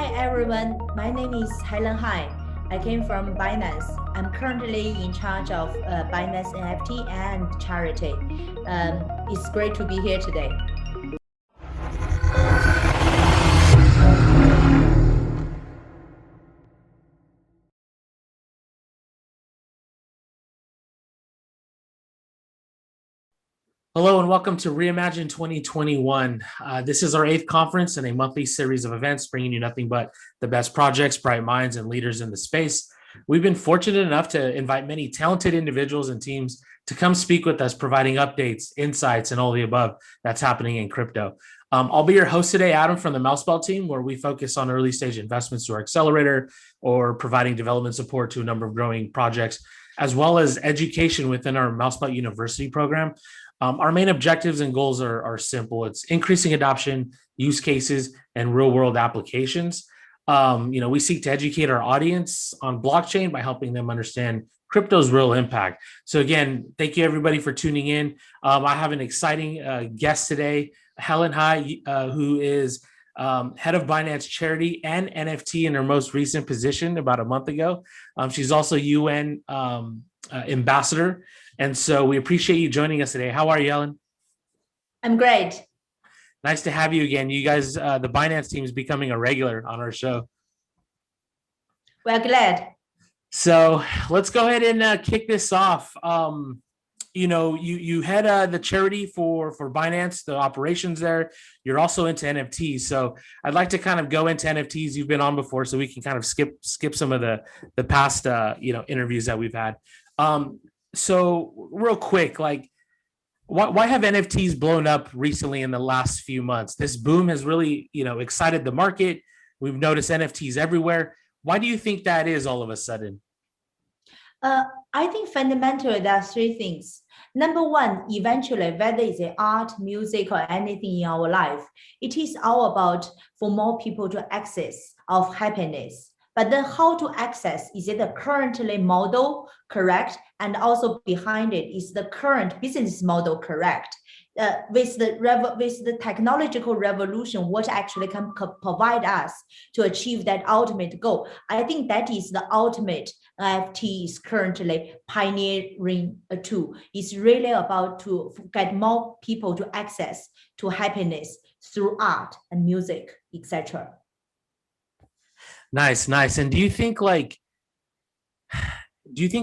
Hi everyone, my name is Helen Hai. I came from Binance. I'm currently in charge of Binance NFT and Charity. It's great to be here today. Hello and welcome to REIMAGINE 2021. This is our 8th conference and a monthly series of events bringing you nothing but the best projects, bright minds, and leaders in the space. We've been fortunate enough to invite many talented individuals and teams to come speak with us, providing updates, insights, and all the above that's happening in crypto. I'll be your host today, Adam, from the MouseBelt team, where we focus on early stage investments to our accelerator or providing development support to a number of growing projects, as well as education within our MouseBelt University program. Our main objectives and goals are simple. It's increasing adoption, use cases, and real-world applications. We seek to educate our audience on blockchain by helping them understand crypto's real impact. So again, thank you everybody for tuning in. I have an exciting guest today, Helen Hai, who is head of Binance Charity and NFT in her most recent position about a month ago. She's also UN ambassador. And so we appreciate you joining us today. How are you, Helen? I'm great. Nice to have you again. You guys, the Binance team is becoming a regular on our show. We're glad. So let's go ahead and kick this off. You head the charity for Binance, the operations there. You're also into NFTs. So I'd like to kind of go into NFTs. You've been on before, so we can kind of skip some of the past interviews that we've had. So real quick, like why have NFTs blown up recently in the last few months? This boom has really, excited the market. We've noticed NFTs everywhere. Why do you think that is all of a sudden? I think fundamentally there are three things. Number one, eventually, whether it's art, music, or anything in our life, it is all about for more people to access of happiness. But then how to access, is it the currently model correct? And also behind it, is the current business model correct? With the technological revolution, what actually can provide us to achieve that ultimate goal? I think that is the ultimate NFT is currently pioneering a tool. It's really about to get more people to access to happiness through art and music, etc. Nice. And do you think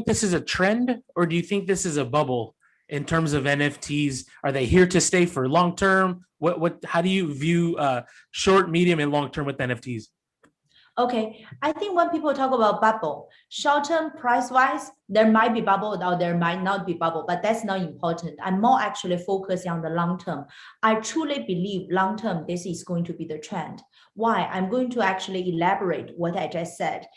this is a trend, or do you think this is a bubble in terms of NFTs? Are they here to stay for long term? How do you view short, medium, and long term with NFTs? Okay, I think when people talk about bubble, short-term price-wise, there might be bubble or there might not be bubble, but that's not important. I'm more actually focusing on the long term. I truly believe long term, this is going to be the trend. Why? I'm going to actually elaborate what I just said,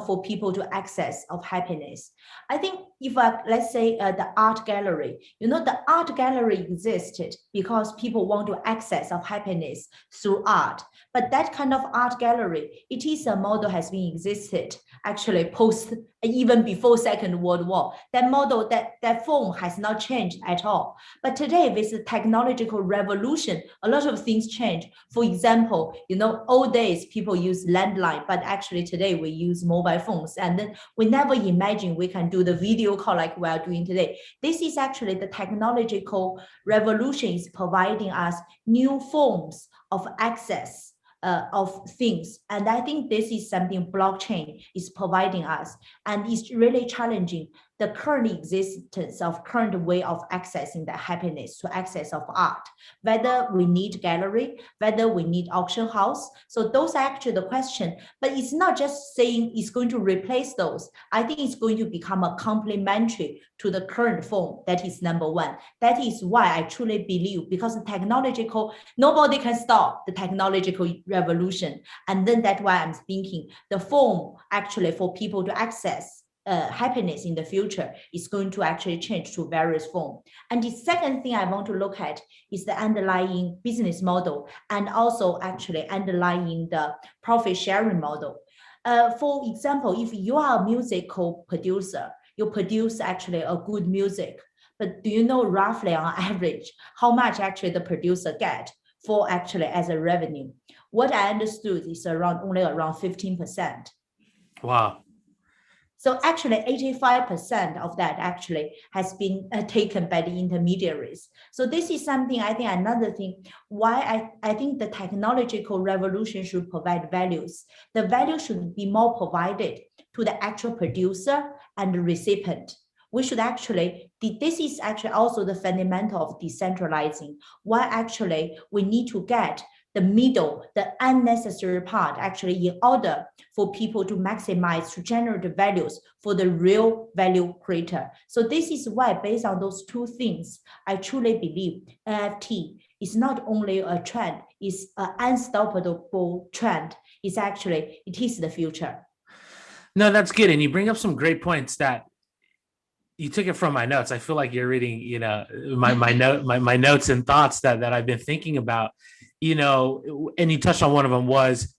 for people to access of happiness. I think if let's say the art gallery, the art gallery existed because people want to access of happiness through art. But that kind of art gallery, it is a model has been existed actually post even before Second World War. That model, that form has not changed at all. But today with the technological revolution, a lot of things change. For example, old days people use landline, but actually today we use mobile phones. And then we never imagine we can do the video call like we are doing today. This is actually the technological revolution is providing us new forms of access of things. And I think this is something blockchain is providing us, and it's really challenging the current existence of current way of accessing the happiness to access of art, whether we need gallery, whether we need auction house. So those are actually the question, but it's not just saying it's going to replace those. I think it's going to become a complementary to the current form. That is number one. That is why I truly believe, because the technological, nobody can stop the technological revolution. And then that's why I'm thinking the form actually for people to access happiness in the future is going to actually change to various forms. And the second thing I want to look at is the underlying business model, and also actually underlying the profit sharing model. For example, if you are a musical producer, you produce actually a good music, but do you know roughly on average how much actually the producer get for actually as a revenue? What I understood is only around 15%. Wow. So actually 85% of that actually has been taken by the intermediaries. So this is something, I think another thing why I think the technological revolution should provide values. The value should be more provided to the actual producer and the recipient. We should actually, this is actually also the fundamental of decentralizing. Why actually we need to get the middle, the unnecessary part, actually, in order for people to maximize, to generate the values for the real value creator. So this is why, based on those two things, I truly believe NFT is not only a trend, it's an unstoppable trend. It's actually, it is the future. No, that's good. And you bring up some great points that you took it from my notes. I feel like you're reading, my notes and thoughts that I've been thinking about, and you touched on one of them was,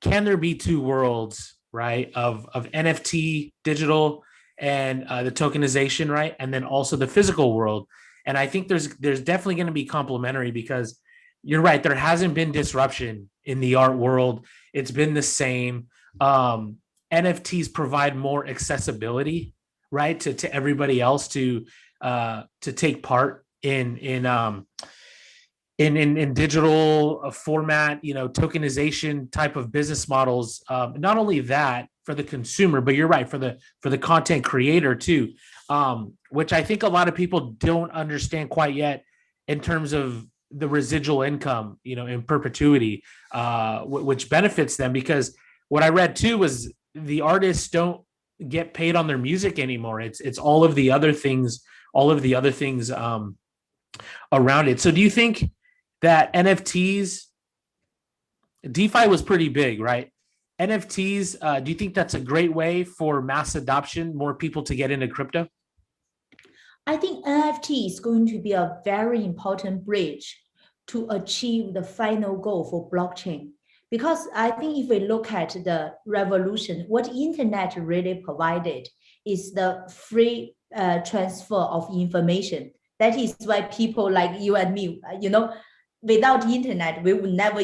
can there be two worlds, right? Of NFT digital and the tokenization, right? And then also the physical world. And I think there's definitely going to be complementary, because you're right. There hasn't been disruption in the art world. It's been the same. NFTs provide more accessibility, right, to everybody else to take part in digital format, tokenization type of business models. Not only that for the consumer, but you're right, for the content creator too, which I think a lot of people don't understand quite yet in terms of the residual income, in perpetuity, which benefits them, because what I read too was the artists don't get paid on their music anymore. It's all of the other things around it. So do you think that NFTs, DeFi was pretty big, right? NFTs, do you think that's a great way for mass adoption, more people to get into crypto? I think NFT is going to be a very important bridge to achieve the final goal for blockchain. Because I think if we look at the revolution, what internet really provided is the free transfer of information. That is why people like you and me, without internet, we would never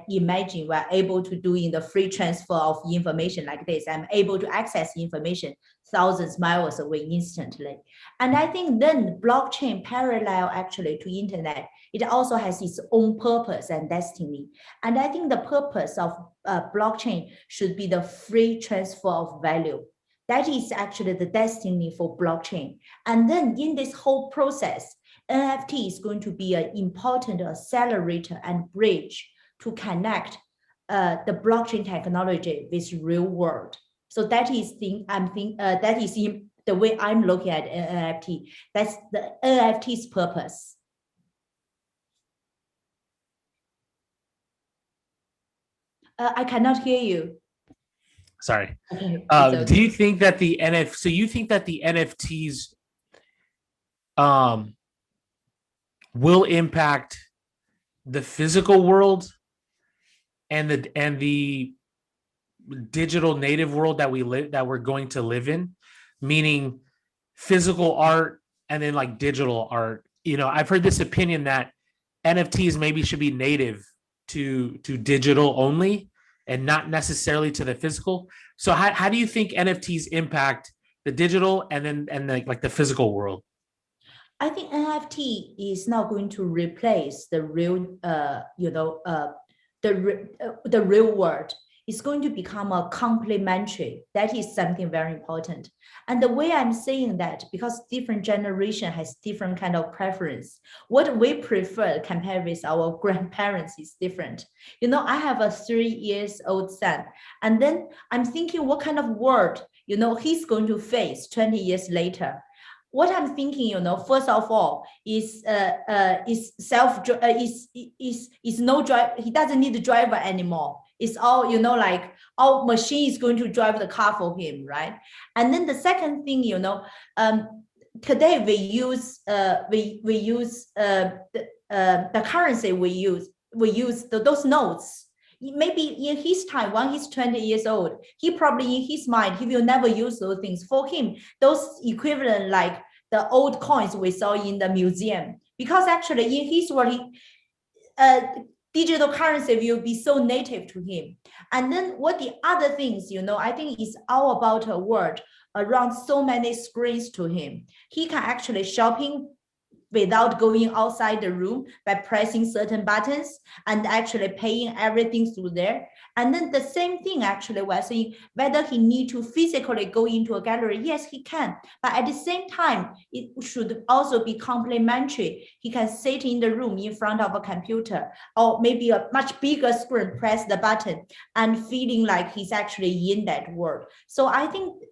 imagine we're able to do in the free transfer of information like this. I'm able to access information thousands miles away instantly. And I think then blockchain parallel actually to internet, it also has its own purpose and destiny. And I think the purpose of blockchain should be the free transfer of value. That is actually the destiny for blockchain. And then in this whole process, NFT is going to be an important accelerator and bridge to connect the blockchain technology with real world. So that is the way I'm looking at NFT. That's the NFT's purpose. I cannot hear you. Sorry. Okay, do you think that the NFTs will impact the physical world and the digital native world that we're going to live in, meaning physical art and then like digital art? I've heard this opinion that NFTs maybe should be native to digital only and not necessarily to the physical. So how do you think NFTs impact the digital and like the physical world? I think NFT is not going to replace the real, the real world. It's going to become a complementary. That is something very important. And the way I'm saying that, because different generation has different kind of preference. What we prefer compared with our grandparents is different. I have a 3-year-old son, and then I'm thinking what kind of world, he's going to face 20 years later. What I'm thinking, first of all, is no drive. He doesn't need the driver anymore. It's all, like all machine is going to drive the car for him, right? And then the second thing, today we use the currency we use those notes. Maybe in his time, when he's 20 years old, he probably in his mind, he will never use those things. For him, those equivalent like the old coins we saw in the museum. Because actually in his world, digital currency will be so native to him. And then what the other things, I think it's all about a world around so many screens to him. He can actually shopping without going outside the room by pressing certain buttons and actually paying everything through there. And then the same thing, actually, we're saying whether he need to physically go into a gallery. Yes, he can. But at the same time, it should also be complementary. He can sit in the room in front of a computer or maybe a much bigger screen, press the button and feeling like he's actually in that world. So I think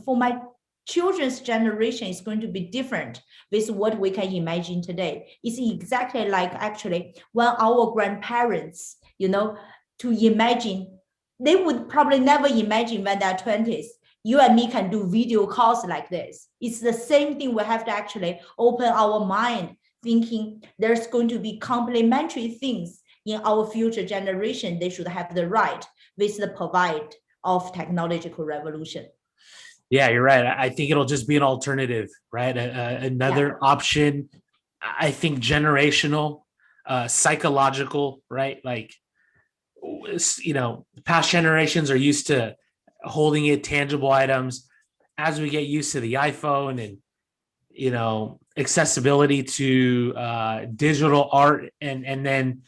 for my children's generation is going to be different with what we can imagine today. It's exactly like actually when our grandparents, to imagine, they would probably never imagine when they're 20s, you and me can do video calls like this. It's the same thing. We have to actually open our mind, thinking there's going to be complementary things in our future generation. They should have the right with the provide of technological revolution. Yeah, you're right. I think it'll just be an alternative, right? Another option. I think generational, psychological, right? Like, past generations are used to holding it, tangible items. As we get used to the iPhone and, accessibility to digital art and then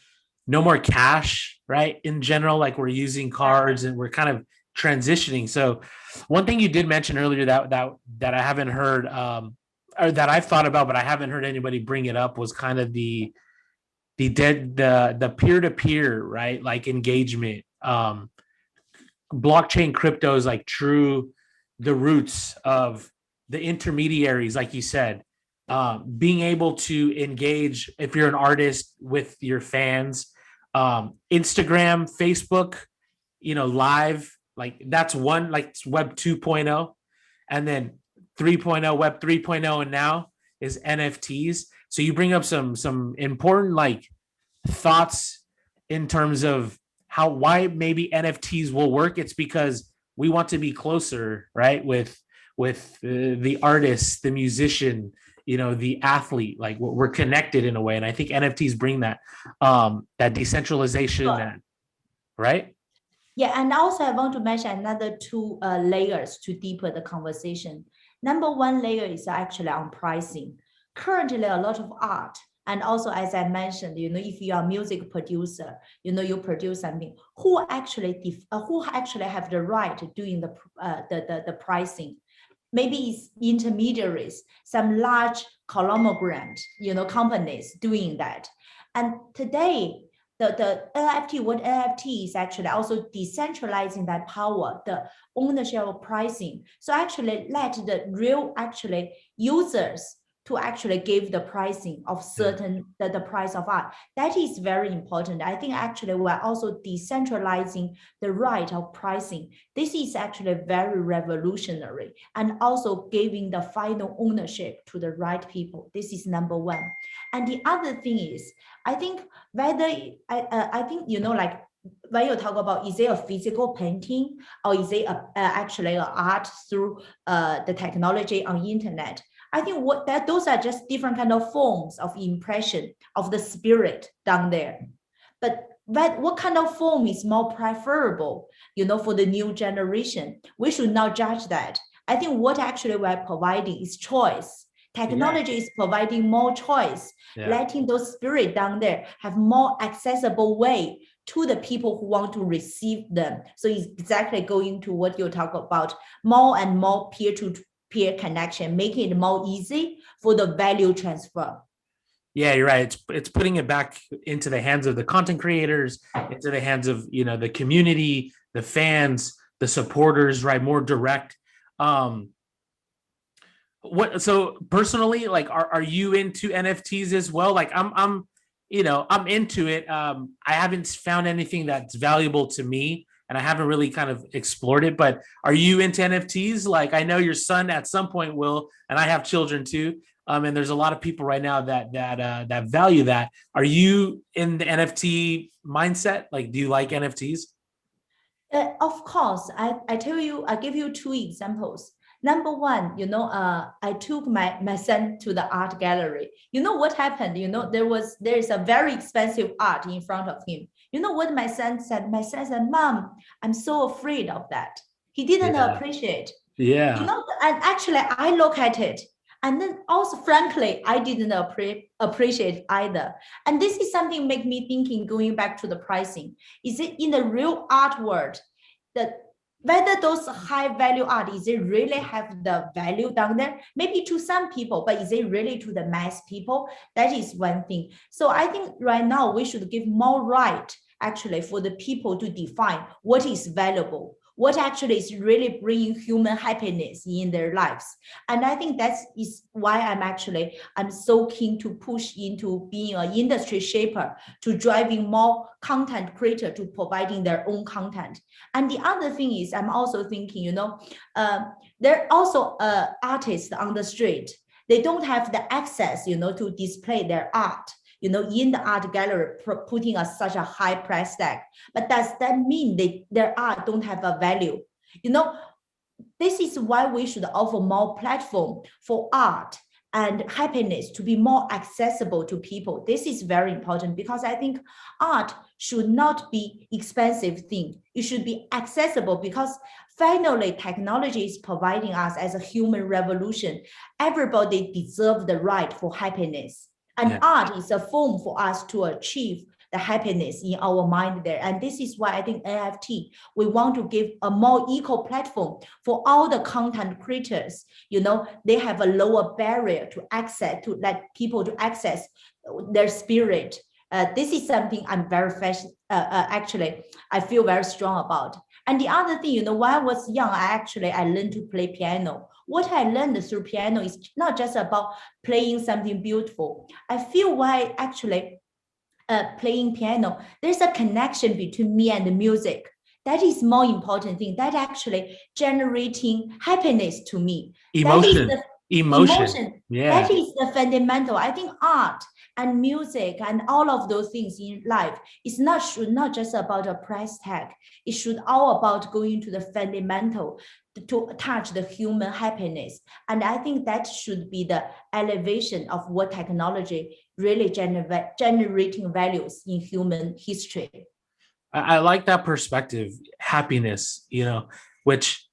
no more cash, right? In general, like we're using cards and we're kind of transitioning. So one thing you did mention earlier that I haven't heard or that I've thought about, but I haven't heard anybody bring it up was kind of the peer-to-peer, right? Like engagement. Blockchain crypto is like the roots of the intermediaries, like you said. Being able to engage if you're an artist with your fans, Instagram, Facebook, live, like that's one, like it's Web 2.0, and then 3.0, Web 3.0, and now is NFTs. So you bring up some important like thoughts in terms of why maybe NFTs will work. It's because we want to be closer, right, with the artist, the musician, the athlete. Like we're connected in a way, and I think NFTs bring that that decentralization, right? Yeah, and also I want to mention another two layers to deepen the conversation. Number one layer is actually on pricing. Currently, a lot of art, and also as I mentioned, if you are a music producer, you produce something. Who actually have the right to doing the pricing? Maybe it's intermediaries, some large conglomerate, companies doing that. And today, the NFT, what NFT is actually also decentralizing that power, the ownership of pricing. So actually let the real users to actually give the pricing of certain the price of art. That is very important. I think actually we're also decentralizing the right of pricing. This is actually very revolutionary and also giving the final ownership to the right people. This is number one. And the other thing is, I think whether I think like when you talk about is it a physical painting or is it actually an art through the technology on internet? I think those are just different kind of forms of impression of the spirit down there. But what kind of form is more preferable, for the new generation? We should not judge that. I think what actually we're providing is choice. Technology is providing more choice, letting those spirit down there have more accessible way to the people who want to receive them. So it's exactly going to what you talk about, more and more peer-to-peer connection, making it more easy for the value transfer. Yeah, you're right. It's putting it back into the hands of the content creators, into the hands of the community, the fans, the supporters, right? More direct. So personally, like, are you into NFTs as well? Like I'm into it. I haven't found anything that's valuable to me, and I haven't really kind of explored it. But are you into NFTs? Like, I know your son at some point will, and I have children too. And there's a lot of people right now that value that. Are you in the NFT mindset? Like, do you like NFTs? Of course, I tell you, I give you two examples. Number one, I took my son to the art gallery. You know what happened? There is a very expensive art in front of him. You know what my son said? My son said, "Mom, I'm so afraid of that." He didn't Yeah. appreciate. Yeah. And actually I look at it. And then also, frankly, I didn't appreciate either. And this is something make me thinking, going back to the pricing. Is it in the real art world that whether those high value art, is it really have the value down there? Maybe to some people, but is it really to the mass people? That is one thing. So I think right now we should give more right actually for the people to define what is valuable, what actually is really bringing human happiness in their lives. And I think that is why I'm so keen to push into being an industry shaper, to driving more content creator to providing their own content. And the other thing is, I'm also thinking, there are also artists on the street. They don't have the access, to display their art, in the art gallery, putting such a high price tag. But does that mean their art don't have a value? This is why we should offer more platform for art and happiness to be more accessible to people. This is very important, because I think art should not be expensive thing. It should be accessible, because finally technology is providing us as a human revolution. Everybody deserves the right for happiness. And art is a form for us to achieve the happiness in our mind there. And this is why I think NFT, we want to give a more equal platform for all the content creators. They have a lower barrier to access, to let people to access their spirit. This is something I'm actually, I feel very strong about. And the other thing, while I was young, I learned to play piano. What I learned through piano is not just about playing something beautiful. I feel why actually playing piano, there's a connection between me and the music. That is more important thing. That actually generating happiness to me. Emotion. That is the emotion. Yeah. That is the fundamental. I think art and music and all of those things in life should not just about a price tag. It should all about going to the fundamental to touch the human happiness. And I think that should be the elevation of what technology really generating values in human history. I like that perspective, happiness, which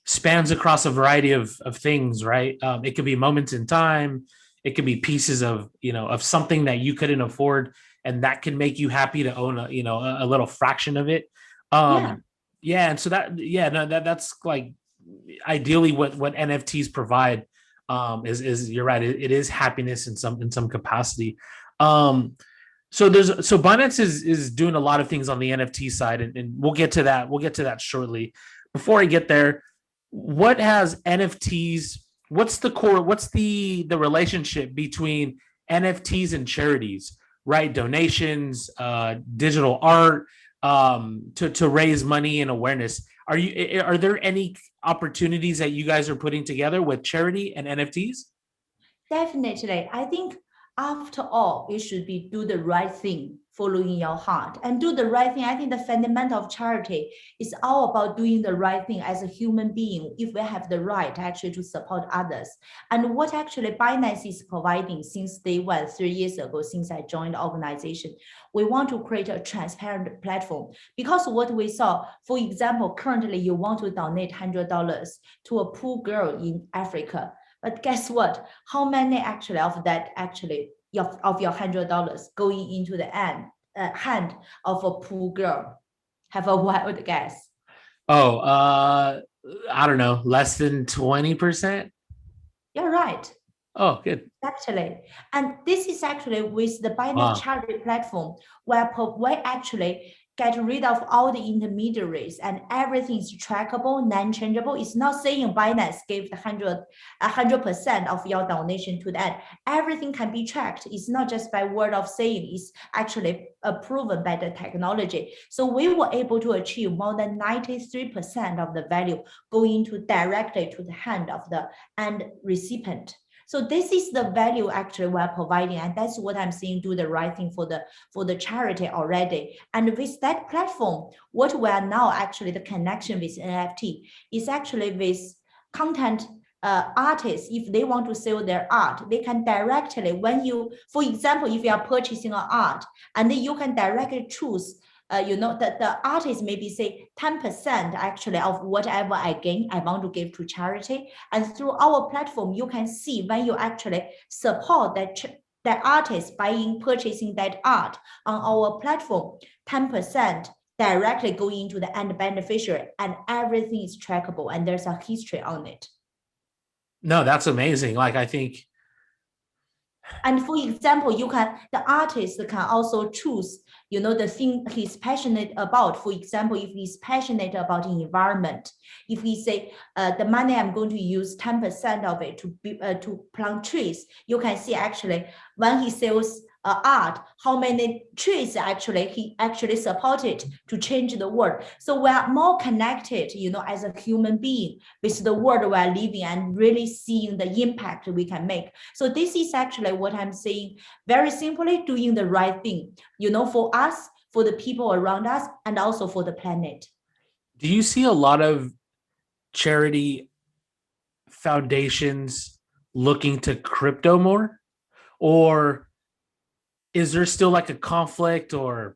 spans across a variety of things, right? It could be moments in time. It could be pieces of, of something that you couldn't afford, and that can make you happy to own a little fraction of it. Yeah. And so that's like ideally what NFTs provide. Is you're right. It is happiness in some capacity. So Binance is doing a lot of things on the NFT side, and we'll get to that. We'll get to that shortly. Before I get there, what has NFTs? What's the core? What's the relationship between NFTs and charities? Right, donations, digital art, to raise money and awareness. Are there any opportunities that you guys are putting together with charity and NFTs? Definitely. I think after all, you should do the right thing, following your heart, and do the right thing. I think the fundamental of charity is all about doing the right thing as a human being, if we have the right actually to support others. And what actually Binance is providing since day one, 3 years ago, since I joined the organization, we want to create a transparent platform. Because what we saw, for example, currently you want to donate $100 to a poor girl in Africa. But guess what? How many actually of that of your $100 going into the hand of a poor girl? Have a wild guess. Oh, I don't know, less than 20%. You're right. Oh, good. Actually, and this is actually with the Binance Charity platform, where we actually get rid of all the intermediaries, and everything is trackable, non-changeable. It's not saying Binance gave the 100% of your donation to that. Everything can be tracked. It's not just by word of saying. It's actually proven by the technology. So we were able to achieve more than 93% of the value going directly to the hand of the end recipient. So this is the value actually we're providing, and that's what I'm saying, do the right thing for the charity already. And with that platform, what we are now actually the connection with NFT is actually with content artists, if they want to sell their art, they can directly, when you, for example, if you are purchasing an art, and then you can directly choose, the artist maybe say 10% actually of whatever I gain, I want to give to charity. And through our platform, you can see when you actually support that artist purchasing that art on our platform, 10% directly going into the end beneficiary, and everything is trackable and there's a history on it. No, that's amazing. Like, I think. And for example, the artist can also choose, the thing he's passionate about. For example, if he's passionate about the environment, if he say the money I'm going to use 10% of it to plant trees, you can see actually when he sells art, how many trees he actually supported to change the world. So we are more connected, as a human being with the world we are living and really seeing the impact we can make. So this is actually what I'm saying, very simply doing the right thing, for us, for the people around us, and also for the planet. Do you see a lot of charity foundations looking to crypto more? Or is there still like a conflict, or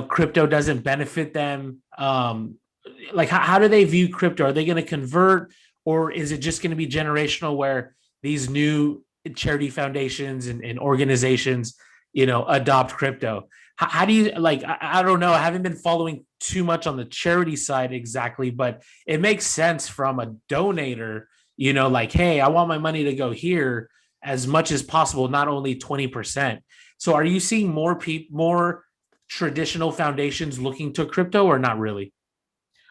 crypto doesn't benefit them? Like how do they view crypto? Are they going to convert, or is it just going to be generational where these new charity foundations and organizations adopt crypto? How do you, like, I don't know, I haven't been following too much on the charity side exactly, but it makes sense from a donator, like, hey, I want my money to go here as much as possible, not only 20%. So are you seeing more traditional foundations looking to crypto, or not really?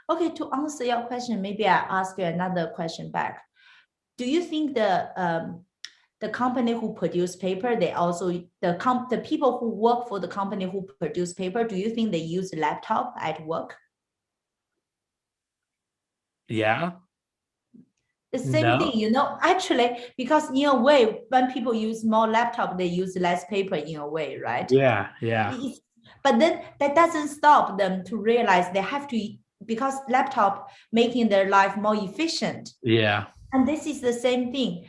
Okay, to answer your question, maybe I ask you another question back. Do you think the company who produce paper, they also, the people who work for the company who produce paper, do you think they use laptop at work? Yeah. The same No. thing, actually, because in a way, when people use more laptop, they use less paper in a way, right? Yeah. Yeah. But then that doesn't stop them to realize they have to, because laptop making their life more efficient. Yeah. And this is the same thing,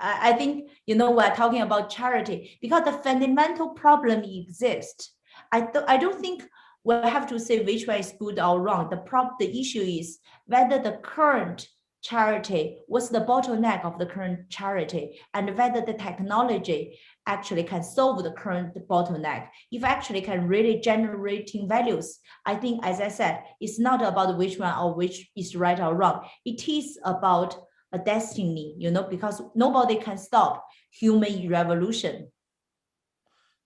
I think, we're talking about charity because the fundamental problem exists. I don't think we have to say which way is good or wrong. The issue is whether the current charity, what's the bottleneck of the current charity, and whether the technology actually can solve the current bottleneck. If actually can really generating values, I think, as I said, it's not about which one or which is right or wrong. It is about a destiny, because nobody can stop human revolution.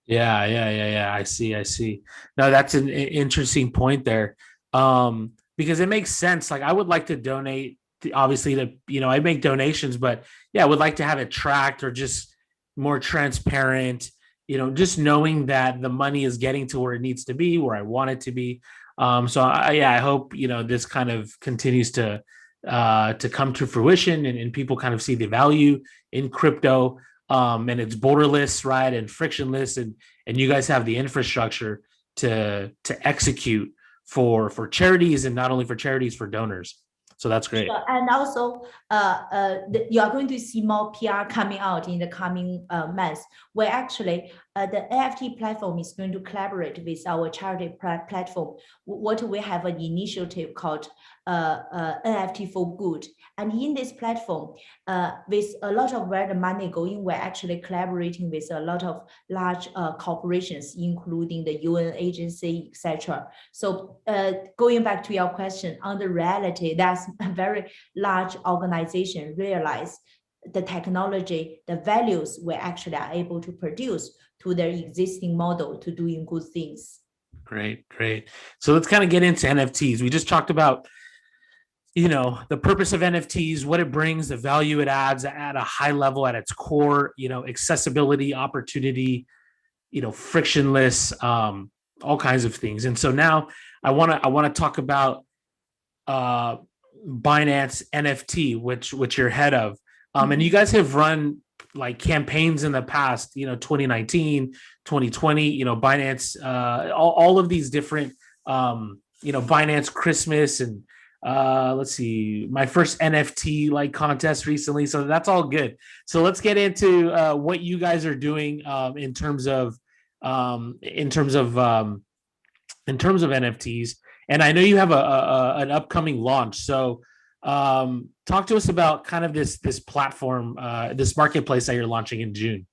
Yeah. I see. No, that's an interesting point there. Because it makes sense. Like, I would like to donate obviously I make donations, but yeah, I would like to have it tracked or just more transparent, just knowing that the money is getting to where it needs to be, where I want it to be. So I hope, this kind of continues to come to fruition, and people kind of see the value in crypto. And it's borderless, right, and frictionless, and you guys have the infrastructure to execute for charities, and not only for charities, for donors. So that's great. Sure. And also, you are going to see more PR coming out in the coming months, where actually the NFT platform is going to collaborate with our charity platform. What we have an initiative called NFT for Good. And in this platform, with a lot of where the money going, we're actually collaborating with a lot of large corporations, including the UN agency, etc. So going back to your question, on the reality, that's a very large organization realize the technology, the values we actually are able to produce to their existing model to doing good things. Great. So let's kind of get into NFTs. We just talked about the purpose of NFTs, what it brings, the value it adds at a high level at its core, accessibility, opportunity, frictionless, all kinds of things. And so now I want to talk about Binance NFT, which you're head of. And you guys have run like campaigns in the past, 2019, 2020, Binance, all of these different, Binance Christmas and let's see, my first NFT like contest recently. So that's all good. So let's get into what you guys are doing in terms of NFTs. And I know you have an upcoming launch. So talk to us about kind of this platform, this marketplace that you're launching in June.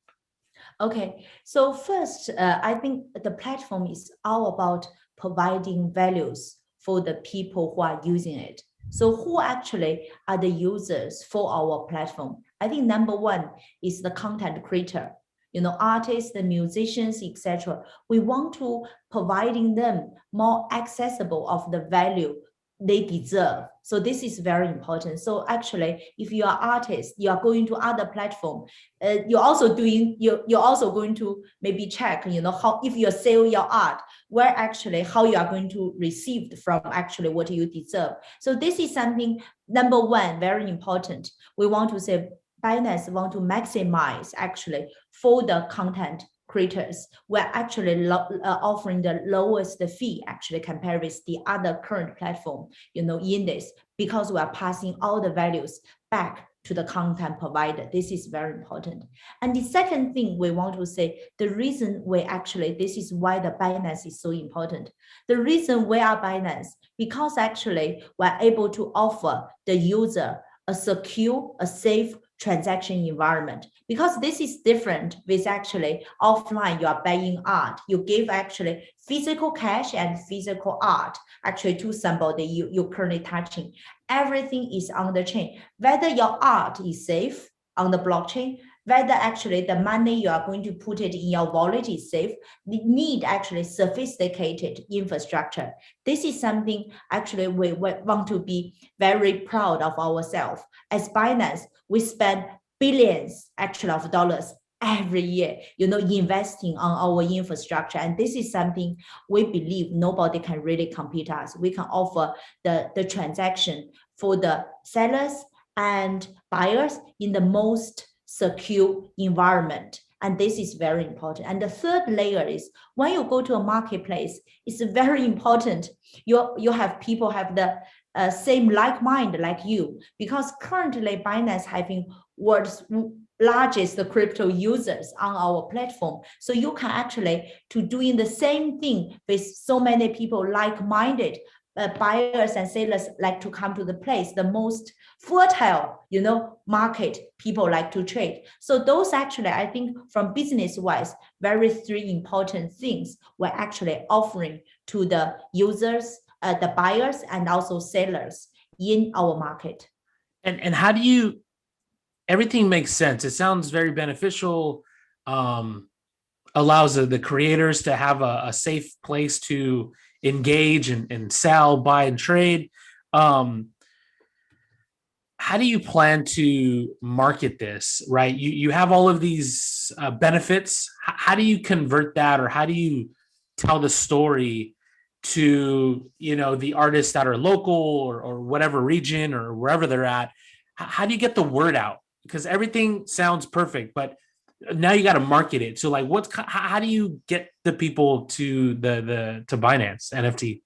Okay, so first, I think the platform is all about providing values for the people who are using it. So who actually are the users for our platform? I think number one is the content creator, artists, the musicians, etc. We want to providing them more accessible of the value they deserve. So this is very important. So actually, if you are artist, you are going to other platform, you're also going to maybe check, how if you sell your art, where actually how you are going to receive from actually what you deserve. So this is something number one, very important. We want to say Binance want to maximize actually for the content creators. We're actually offering the lowest fee actually compared with the other current platform, in this, because we are passing all the values back to the content provider. This is very important. And the second thing we want to say, the reason this is why the Binance is so important. The reason we are Binance, because actually we're able to offer the user a secure, a safe transaction environment, because this is different with actually offline. You are buying art, you give actually physical cash and physical art actually to somebody you're currently touching. Everything is on the chain, whether your art is safe on the blockchain, whether actually the money you are going to put it in your wallet is safe. We need actually sophisticated infrastructure. This is something actually we want to be very proud of ourselves. As Binance, we spend billions actually of dollars every year, investing on our infrastructure. And this is something we believe nobody can really compete us. We can offer the transaction for the sellers and buyers in the most secure environment. And this is very important. And the third layer is when you go to a marketplace, it's very important you have people have the same like mind like you, because currently Binance having world's largest crypto users on our platform. So you can actually to doing the same thing with so many people like-minded buyers and sellers like to come to the place, the most fertile, market people like to trade. So those actually, I think from business wise, very three important things we're actually offering to the users, the buyers and also sellers in our market. And how do you, everything makes sense. It sounds very beneficial. Allows the creators to have a safe place to engage and sell, buy, and trade. How do you plan to market this, right? You have all of these benefits. How do you convert that, or how do you tell the story to, the artists that are local or whatever region or wherever they're at? How do you get the word out? Because everything sounds perfect, but now you got to market it. So like, how do you get the people to to Binance NFT?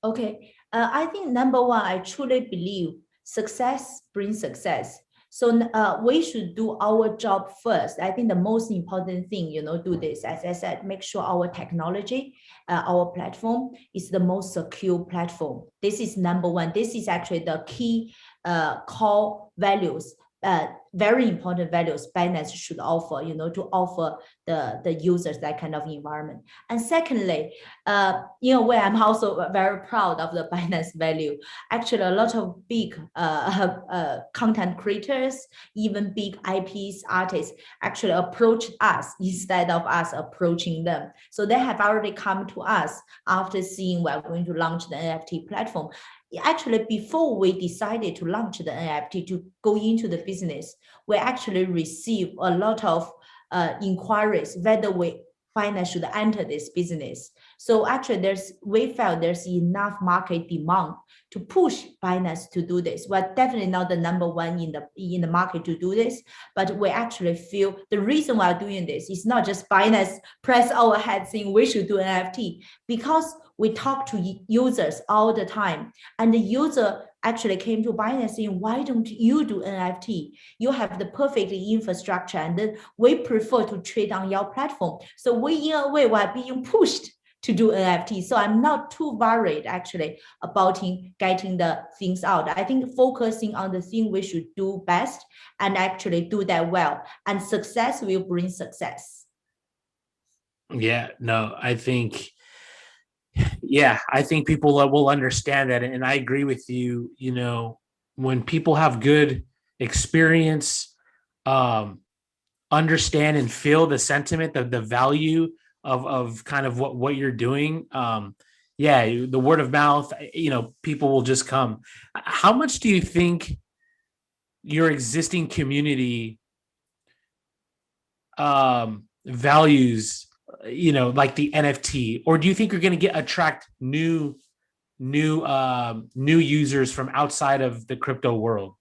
Okay, I think number one, I truly believe success brings success. So we should do our job first. I think the most important thing, do this, as I said, make sure our technology, our platform is the most secure platform. This is number one. This is actually the key core values, very important values Binance should offer, to offer the users that kind of environment. And secondly, where I'm also very proud of the Binance value. Actually, a lot of big content creators, even big IPs, artists, actually approached us instead of us approaching them. So they have already come to us after seeing we're going to launch the NFT platform. Actually, before we decided to launch the NFT to go into the business, we actually received a lot of inquiries whether we Binance should enter this business. So actually we felt there's enough market demand to push Binance to do this. We're definitely not the number one in the market to do this, but we actually feel the reason we're doing this is not just Binance press our head saying we should do NFT, because we talk to users all the time, and the user actually came to Binance saying, why don't you do NFT? You have the perfect infrastructure, and then we prefer to trade on your platform. So we, in a way, were being pushed to do NFT. So I'm not too worried actually about getting the things out. I think focusing on the thing we should do best and actually do that well, and success will bring success. Yeah, no, I think people will understand that. And I agree with you. You know, when people have good experience, understand and feel the sentiment, the value of kind of what you're doing, the word of mouth, people will just come. How much do you think your existing community values, like the NFT, or do you think you're going to attract new users from outside of the crypto world?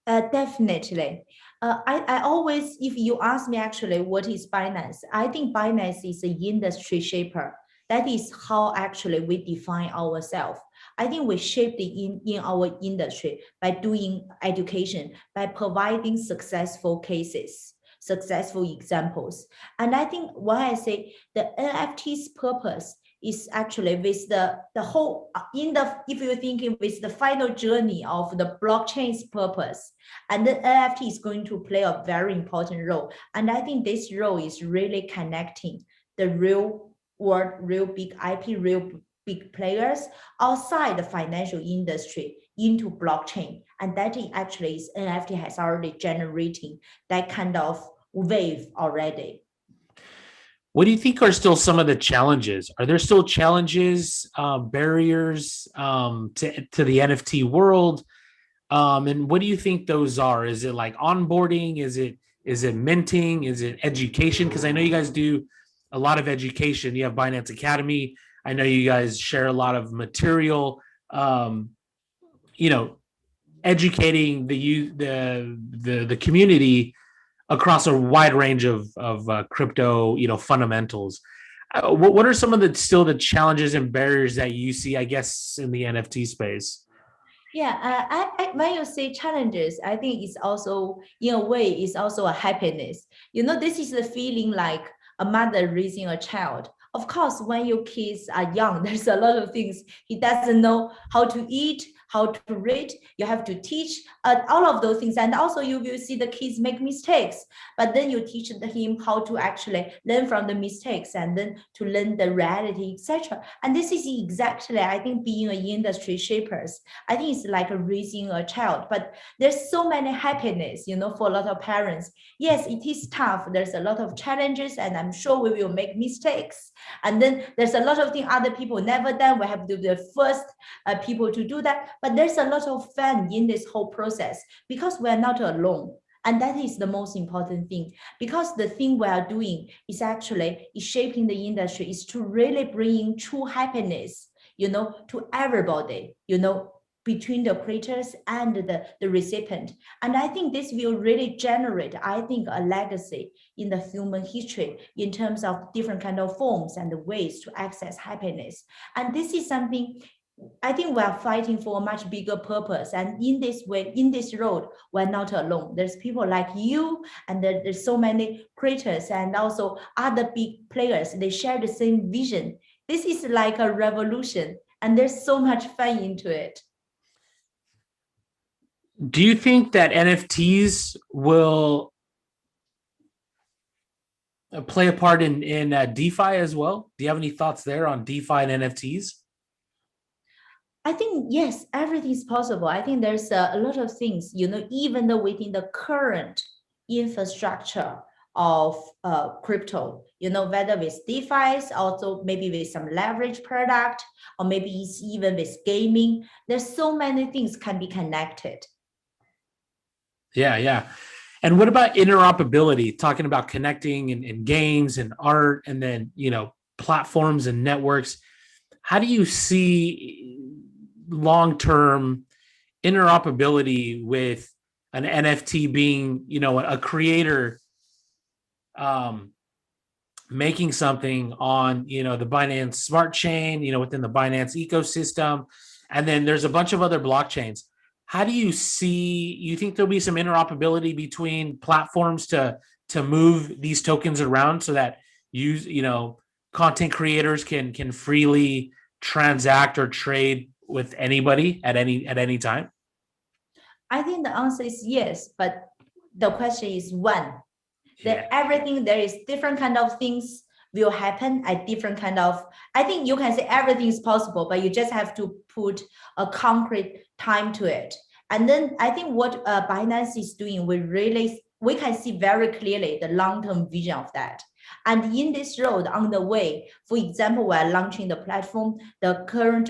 Definitely. I always, if you ask me actually what is Binance, I think Binance is an industry shaper. That is how actually we define ourselves. I think we shape in our industry by doing education, by providing successful cases, successful examples. And I think when I say the NFT's purpose is actually with the whole if you're thinking with the final journey of the blockchain's purpose, and the NFT is going to play a very important role. And I think this role is really connecting the real world, real big IP, real big players outside the financial industry into blockchain. And that actually is NFT has already generating that kind of wave already. What do you think are still some of the challenges? Are there still challenges, barriers to the NFT world? And what do you think those are? Is it like onboarding? Is it minting? Is it education? Because I know you guys do a lot of education. You have Binance Academy. I know you guys share a lot of material, educating the community across a wide range of crypto, fundamentals. What are some of the challenges and barriers that you see, I guess, in the NFT space? Yeah, when you say challenges, I think it's also, in a way, it's also a happiness. This is the feeling like a mother raising a child. Of course, when your kids are young, there's a lot of things he doesn't know how to eat, how to read. You have to teach all of those things. And also you will see the kids make mistakes, but then you teach him how to actually learn from the mistakes and then to learn the reality, etc. And this is exactly, I think, being an industry shapers. I think it's like raising a child, but there's so many happiness, for a lot of parents. Yes, it is tough. There's a lot of challenges, and I'm sure we will make mistakes. And then there's a lot of things other people never done. We have to be the first people to do that. But there's a lot of fun in this whole process because we're not alone. And that is the most important thing, because the thing we are doing is actually shaping the industry, is to really bring true happiness, to everybody, between the creators and the recipient. And I think this will really generate, I think, a legacy in the human history in terms of different kind of forms and ways to access happiness. And this is something I think we are fighting for a much bigger purpose. And in this way, in this road, we're not alone. There's people like you, and there's so many creators and also other big players. They share the same vision. This is like a revolution, and there's so much fun into it. Do you think that NFTs will play a part in DeFi as well? Do you have any thoughts there on DeFi and NFTs? I think, yes, everything is possible. I think there's a lot of things, even though within the current infrastructure of crypto, whether with DeFi, also maybe with some leverage product, or maybe it's even with gaming. There's so many things can be connected. Yeah. And what about interoperability? Talking about connecting and games and art, and then platforms and networks. How do you see long-term interoperability with an NFT being, a creator making something on, the Binance Smart Chain, within the Binance ecosystem, and then there's a bunch of other blockchains. How do you see? You think there'll be some interoperability between platforms to move these tokens around so that content creators can freely transact or trade with anybody at any time? I think the answer is yes, but the question is when. Yeah. Everything, there is different kind of things will happen at different kind of, I think you can say everything is possible, but you just have to put a concrete time to it. And then I think what Binance is doing, we can see very clearly the long-term vision of that. And in this road on the way, for example, we're launching the platform,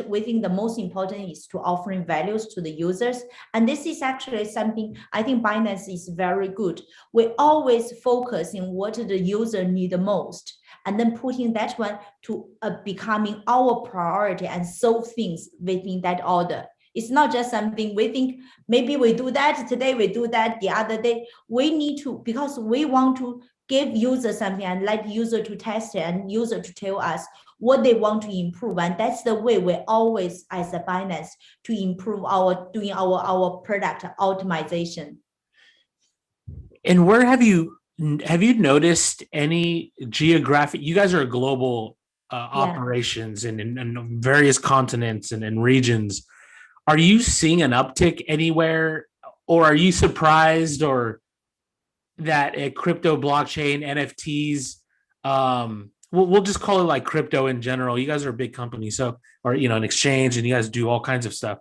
we think the most important is to offering values to the users. And this is actually something I think Binance is very good. We always focus on what the user need the most, and then putting that one to becoming our priority and solve things within that order. It's not just something we think maybe we do that today, we do that the other day. We need to, because we want to give user something and let user to test it and user to tell us what they want to improve. And that's the way we always, as a Binance, to improve doing our product optimization. And where have you noticed any geographic? You guys are a global operations in various continents and regions. Are you seeing an uptick anywhere, or are you surprised, or that a crypto blockchain NFTs, we'll just call it like crypto in general? You guys are a big company, so, or an exchange, and you guys do all kinds of stuff.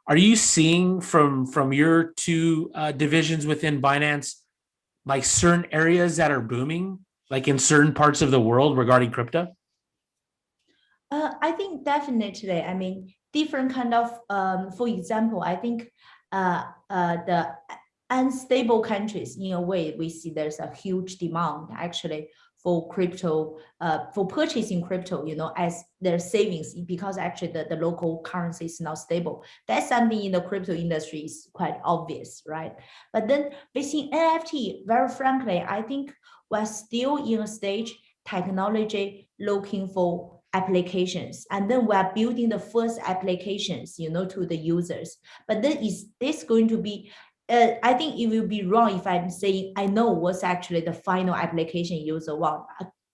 Are you seeing from your two divisions within Binance, like certain areas that are booming, like in certain parts of the world regarding crypto? I think definitely. I mean, different kind of, for example, I think the unstable countries, in a way, we see there's a huge demand actually for crypto, for purchasing crypto, as their savings, because actually the local currency is not stable. That's something in the crypto industry is quite obvious, right? But then within NFT, very frankly, I think we're still in a stage technology looking for applications, and then we're building the first applications, to the users. But then is this going to be, I think it will be wrong if I'm saying I know what's actually the final application user want.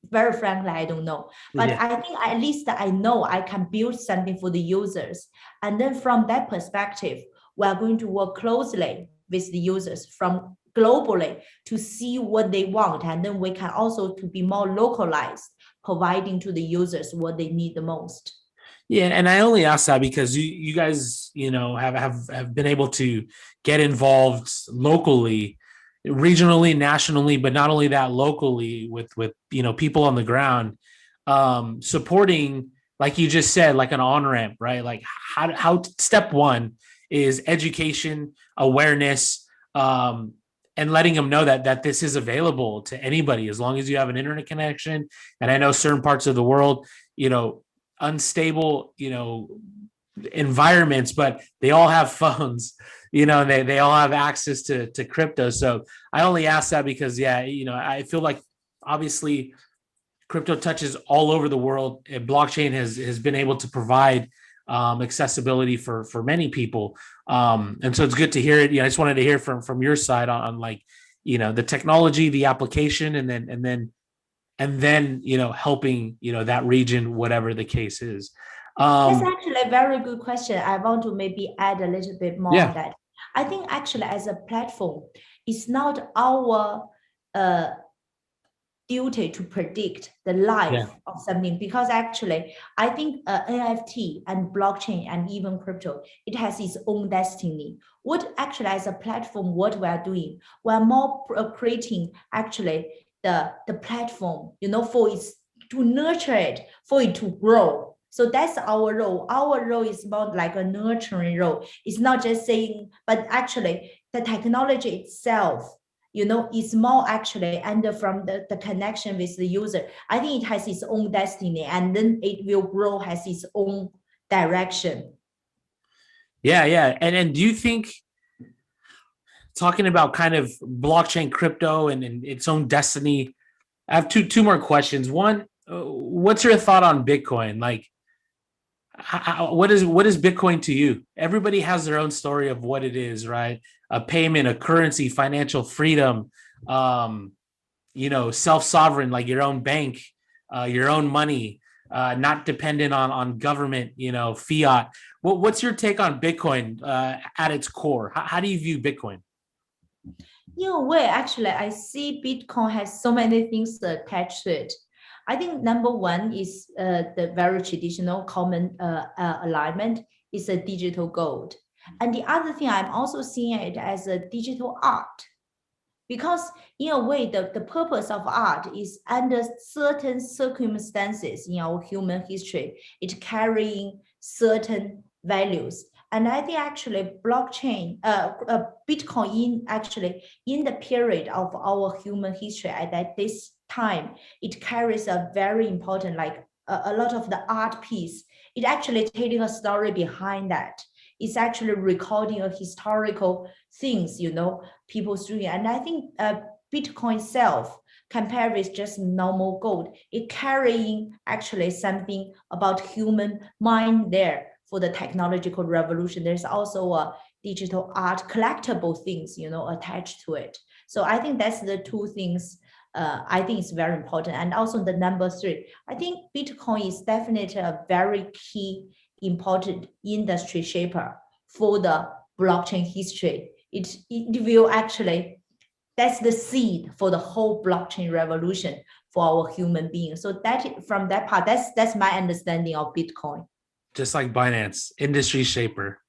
Very frankly, I don't know. But I think at least I know I can build something for the users. And then from that perspective, we're going to work closely with the users from globally to see what they want. And then we can also to be more localized, providing to the users what they need the most. Yeah, and I only ask that because you guys, have been able to get involved locally, regionally, nationally, but not only that, locally with people on the ground, supporting, like you just said, like an on-ramp, right? Like how step one is education, awareness, and letting them know that this is available to anybody as long as you have an internet connection. And I know certain parts of the world, unstable, environments, but they all have phones, and they all have access to crypto. So I only ask that because, I feel like obviously crypto touches all over the world, and blockchain has been able to provide accessibility for many people. And so it's good to hear it. I just wanted to hear from your side on like, the technology, the application, and then helping that region, whatever the case is. That's actually a very good question. I want to maybe add a little bit more on that. I think actually as a platform, it's not our duty to predict the life of something, because actually I think NFT and blockchain and even crypto, it has its own destiny. What actually as a platform, what we are doing, we're more creating actually the platform, for it to nurture it, for it to grow. So that's our role. Our role is more like a nurturing role. It's not just saying, but actually the technology itself it's more actually and from the connection with the user. I think it has its own destiny, and then it will grow, has its own direction. Yeah. And do you think, talking about kind of blockchain crypto and its own destiny, I have two more questions. One, what's your thought on Bitcoin? Like, what is Bitcoin to you? Everybody has their own story of what it is, right? A payment, a currency, financial freedom, self-sovereign, like your own bank, your own money, not dependent on government, fiat. What's your take on Bitcoin at its core? How do you view Bitcoin? In a way, actually, I see Bitcoin has so many things attached to it. I think number one is the very traditional common alignment is a digital gold. And the other thing, I'm also seeing it as a digital art. Because in a way, the purpose of art is under certain circumstances in our human history, it carrying certain values. And I think actually blockchain, Bitcoin in the period of our human history at this time, it carries a very important, like a lot of the art piece. It actually telling a story behind that. It's actually recording a historical things, people's doing. And I think Bitcoin itself, compared with just normal gold, it carrying actually something about human mind there for the technological revolution. There's also a digital art collectible things, attached to it. So I think that's the two things I think it's very important. And also the number three, I think Bitcoin is definitely a very key important industry shaper for the blockchain history. It will actually, that's the seed for the whole blockchain revolution for our human beings. So that from that part, that's my understanding of Bitcoin. Just like Binance, industry shaper.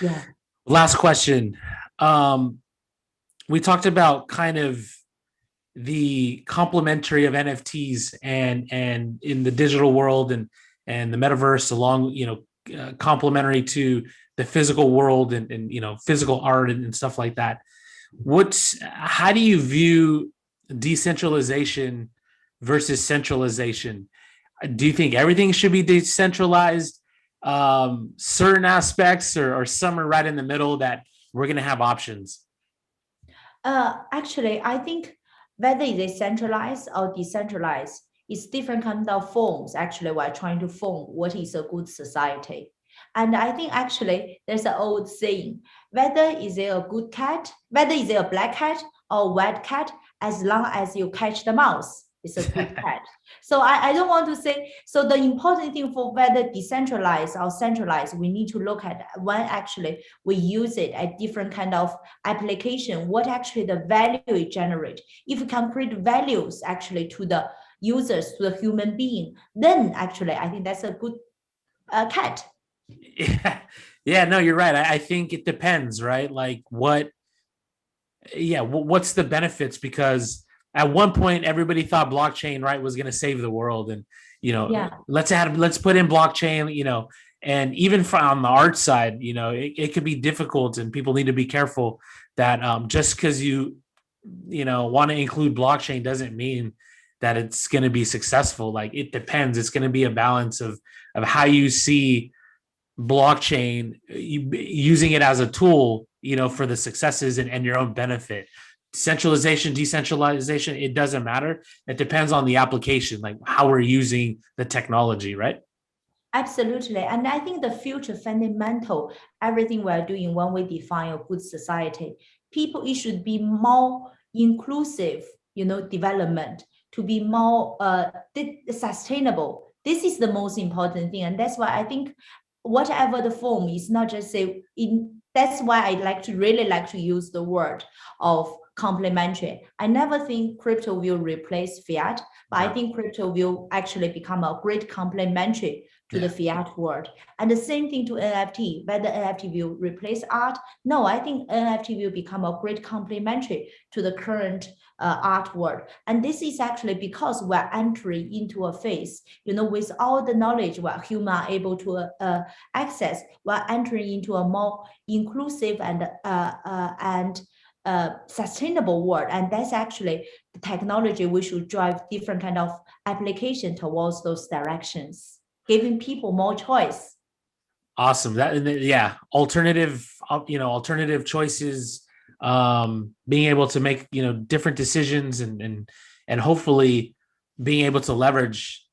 Yeah. Last question. We talked about kind of the complementary of NFTs and in the digital world and the metaverse, along complementary to the physical world and physical art and stuff like that. How do you view decentralization versus centralization? Do you think everything should be decentralized? Certain aspects or some are right in the middle that we're going to have options? Actually, I think whether it's centralized or decentralized, it's different kind of forms. Actually, we're trying to form what is a good society. And I think actually there's an old saying, whether is it a good cat, whether is it a black cat or a white cat, as long as you catch the mouse, it's a good cat. So I don't want to say, so the important thing for whether decentralized or centralized, we need to look at when actually we use it at different kind of application, what actually the value it generate. If we can create values actually to the users, to the human being, then actually I think that's a good cat. Yeah, no, you're right. I think it depends, right? Like what's the benefits? Because at one point everybody thought blockchain, right, was going to save the world, and Yeah. let's put in blockchain, and even from the art side, it could be difficult, and people need to be careful that just because you want to include blockchain doesn't mean that it's going to be successful. Like, it depends. It's going to be a balance of how you see blockchain, using it as a tool, for the successes and your own benefit. Centralization, decentralization, it doesn't matter. It depends on the application, like how we're using the technology, right? Absolutely. And I think the future fundamental, everything we're doing when we define a good society, people, it should be more inclusive, development, to be more sustainable. This is the most important thing. And that's why I think whatever the form is not just say in, that's why I really like to use the word of complementary. I never think crypto will replace fiat, but I think crypto will actually become a great complementary to the fiat world. And the same thing to NFT, whether NFT will replace art. No, I think NFT will become a great complementary to the current art world. And this is actually because we're entering into a phase, with all the knowledge what humans are able to access, we're entering into a more inclusive and sustainable world, and that's actually the technology we should drive different kind of application towards those directions, giving people more choice. Awesome. Yeah, alternative choices, being able to make, different decisions and hopefully being able to leverage,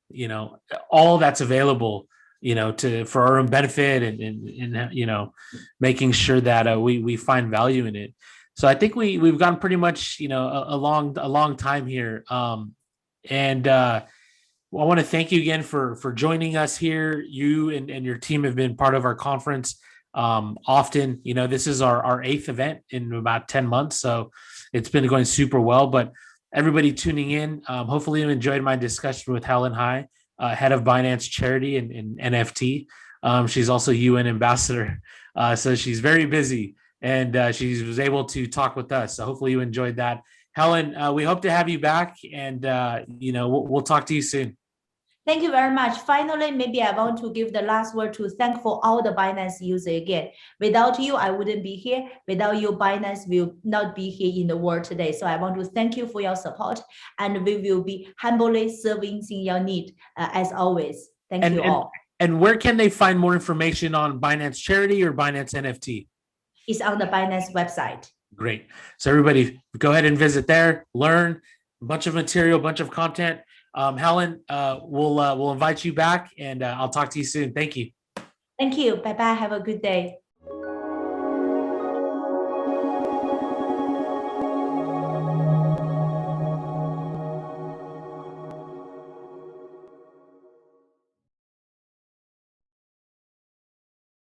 all that's available, for our own benefit and making sure that we find value in it. So I think we've gone pretty much, a long time here. And I want to thank you again for joining us here. You and your team have been part of our conference often. This is our 8th event in about 10 months, so it's been going super well. But everybody tuning in, hopefully you enjoyed my discussion with Helen Hai, head of Binance Charity and NFT. She's also UN ambassador, so she's very busy, and she was able to talk with us. So hopefully you enjoyed that. Helen, we hope to have you back, and we'll talk to you soon. Thank you very much. Finally, maybe I want to give the last word to thank for all the Binance users again. Without you, I wouldn't be here. Without you, Binance will not be here in the world today. So I want to thank you for your support, and we will be humbly serving in your need as always. Thank you all. And where can they find more information on Binance Charity or Binance NFT? It's on the Binance website. Great. So everybody go ahead and visit there, learn a bunch of material, a bunch of content. Helen, we'll invite you back, and I'll talk to you soon. Thank you. Thank you. Bye-bye. Have a good day.